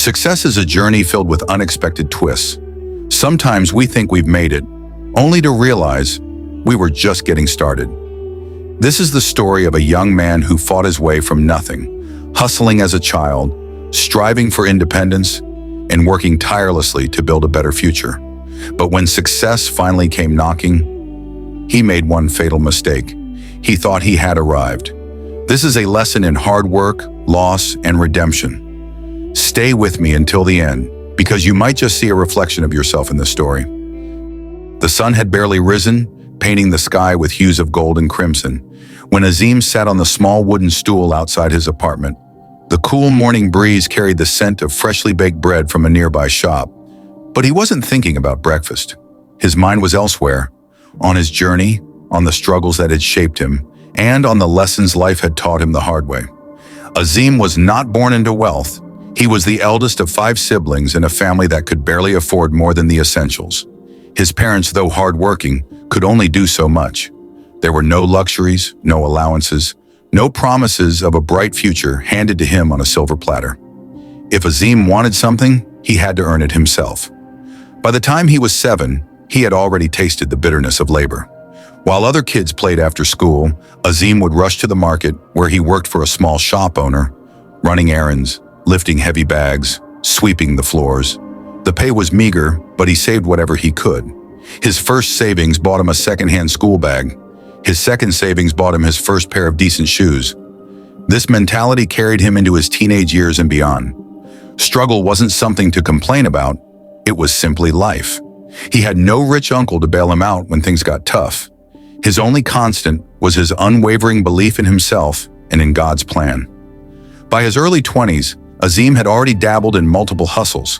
Success is a journey filled with unexpected twists. Sometimes we think we've made it, only to realize we were just getting started. This is the story of a young man who fought his way from nothing, hustling as a child, striving for independence, and working tirelessly to build a better future. But when success finally came knocking, he made one fatal mistake. He thought he had arrived. This is a lesson in hard work, loss, and redemption. Stay with me until the end, because you might just see a reflection of yourself in this story. The sun had barely risen, painting the sky with hues of gold and crimson, when Azeem sat on the small wooden stool outside his apartment. The cool morning breeze carried the scent of freshly baked bread from a nearby shop. But he wasn't thinking about breakfast. His mind was elsewhere, on his journey, on the struggles that had shaped him, and on the lessons life had taught him the hard way. Azeem was not born into wealth. He was the eldest of 5 siblings in a family that could barely afford more than the essentials. His parents, though hardworking, could only do so much. There were no luxuries, no allowances, no promises of a bright future handed to him on a silver platter. If Azeem wanted something, he had to earn it himself. By the time he was 7, he had already tasted the bitterness of labor. While other kids played after school, Azeem would rush to the market where he worked for a small shop owner, running errands, lifting heavy bags, sweeping the floors. The pay was meager, but he saved whatever he could. His first savings bought him a second-hand school bag. His second savings bought him his first pair of decent shoes. This mentality carried him into his teenage years and beyond. Struggle wasn't something to complain about, it was simply life. He had no rich uncle to bail him out when things got tough. His only constant was his unwavering belief in himself and in God's plan. By his early 20s, Azeem had already dabbled in multiple hustles.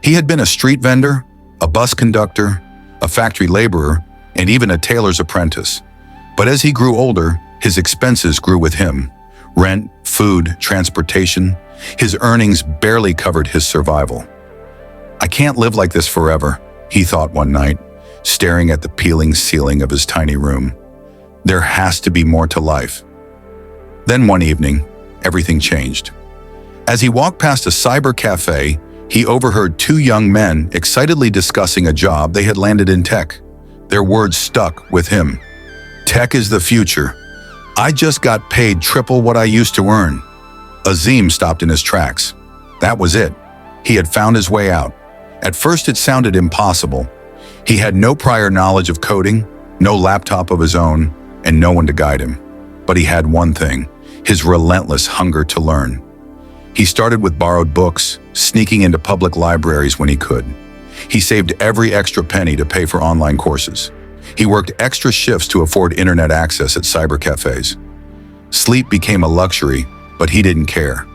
He had been a street vendor, a bus conductor, a factory laborer, and even a tailor's apprentice. But as he grew older, his expenses grew with him. Rent, food, transportation. His earnings barely covered his survival. "I can't live like this forever," he thought one night, staring at the peeling ceiling of his tiny room. "There has to be more to life." Then one evening, everything changed. As he walked past a cyber cafe, he overheard 2 young men excitedly discussing a job they had landed in tech. Their words stuck with him. "Tech is the future. I just got paid triple what I used to earn." Azeem stopped in his tracks. That was it. He had found his way out. At first it sounded impossible. He had no prior knowledge of coding, no laptop of his own, and no one to guide him. But he had one thing, his relentless hunger to learn. He started with borrowed books, sneaking into public libraries when he could. He saved every extra penny to pay for online courses. He worked extra shifts to afford internet access at cyber cafes. Sleep became a luxury, but he didn't care.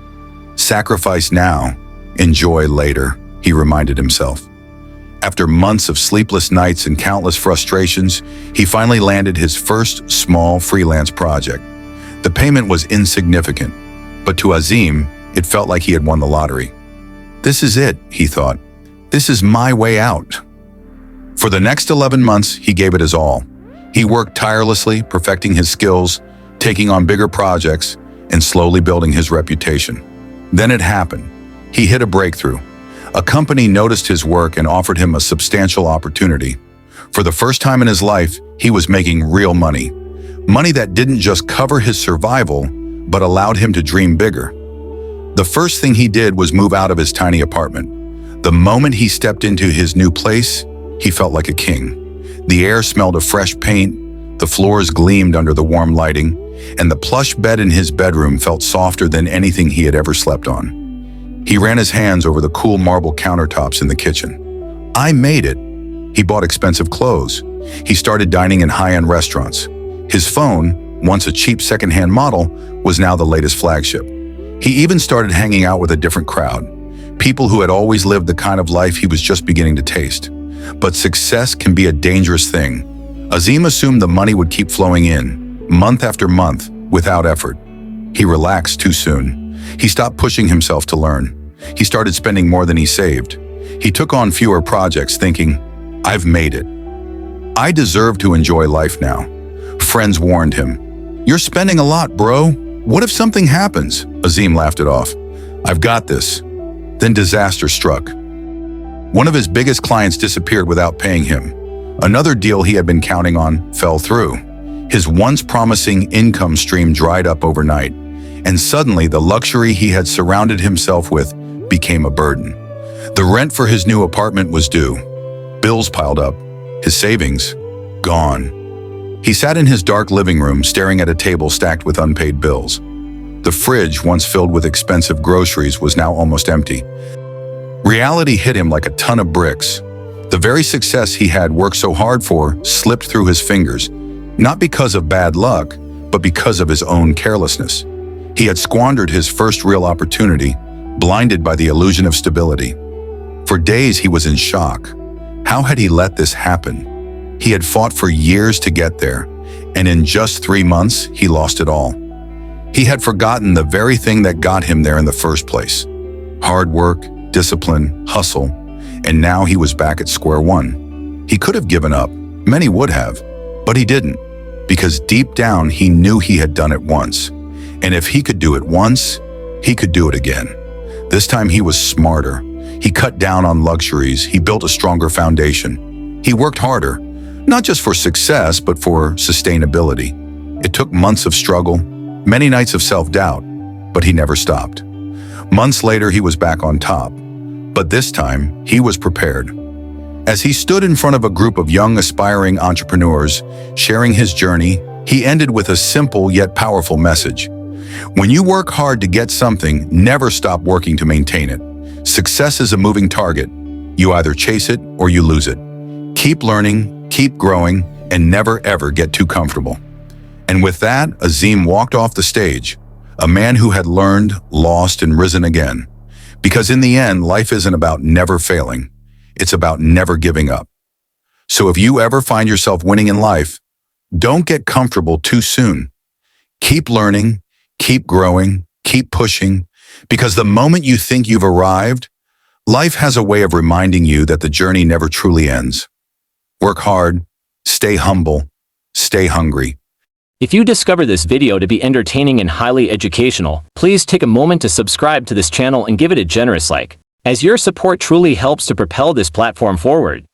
Sacrifice now, enjoy later, he reminded himself. After months of sleepless nights and countless frustrations, he finally landed his first small freelance project. The payment was insignificant, but to Azeem, it felt like he had won the lottery. "This is it," he thought. "This is my way out." For the next 11 months, he gave it his all. He worked tirelessly, perfecting his skills, taking on bigger projects, and slowly building his reputation. Then it happened. He hit a breakthrough. A company noticed his work and offered him a substantial opportunity. For the first time in his life, he was making real money. Money that didn't just cover his survival, but allowed him to dream bigger. The first thing he did was move out of his tiny apartment. The moment he stepped into his new place, he felt like a king. The air smelled of fresh paint, the floors gleamed under the warm lighting, and the plush bed in his bedroom felt softer than anything he had ever slept on. He ran his hands over the cool marble countertops in the kitchen. I made it. He bought expensive clothes. He started dining in high-end restaurants. His phone, once a cheap second-hand model, was now the latest flagship. He even started hanging out with a different crowd, people who had always lived the kind of life he was just beginning to taste. But success can be a dangerous thing. Azeem assumed the money would keep flowing in, month after month, without effort. He relaxed too soon. He stopped pushing himself to learn. He started spending more than he saved. He took on fewer projects, thinking, "I've made it. I deserve to enjoy life now." Friends warned him, "You're spending a lot, bro. What if something happens?" Azeem laughed it off. "I've got this." Then disaster struck. One of his biggest clients disappeared without paying him. Another deal he had been counting on fell through. His once promising income stream dried up overnight, and suddenly the luxury he had surrounded himself with became a burden. The rent for his new apartment was due. Bills piled up. His savings, gone. He sat in his dark living room staring at a table stacked with unpaid bills. The fridge, once filled with expensive groceries, was now almost empty. Reality hit him like a ton of bricks. The very success he had worked so hard for slipped through his fingers, not because of bad luck, but because of his own carelessness. He had squandered his first real opportunity, blinded by the illusion of stability. For days he was in shock. How had he let this happen? He had fought for years to get there, and in just 3 months, he lost it all. He had forgotten the very thing that got him there in the first place. Hard work, discipline, hustle, and now he was back at square one. He could have given up, many would have, but he didn't, because deep down he knew he had done it once. And if he could do it once, he could do it again. This time he was smarter. He cut down on luxuries, he built a stronger foundation. He worked harder, not just for success, but for sustainability. It took months of struggle, many nights of self-doubt, but he never stopped. Months later, he was back on top. But this time, he was prepared. As he stood in front of a group of young, aspiring entrepreneurs, sharing his journey, he ended with a simple yet powerful message. When you work hard to get something, never stop working to maintain it. Success is a moving target. You either chase it or you lose it. Keep learning, keep growing, and never ever get too comfortable. And with that, Azeem walked off the stage, a man who had learned, lost, and risen again. Because in the end, life isn't about never failing. It's about never giving up. So if you ever find yourself winning in life, don't get comfortable too soon. Keep learning, keep growing, keep pushing, because the moment you think you've arrived, life has a way of reminding you that the journey never truly ends. Work hard, stay humble, stay hungry. If you discover this video to be entertaining and highly educational, please take a moment to subscribe to this channel and give it a generous like, as your support truly helps to propel this platform forward.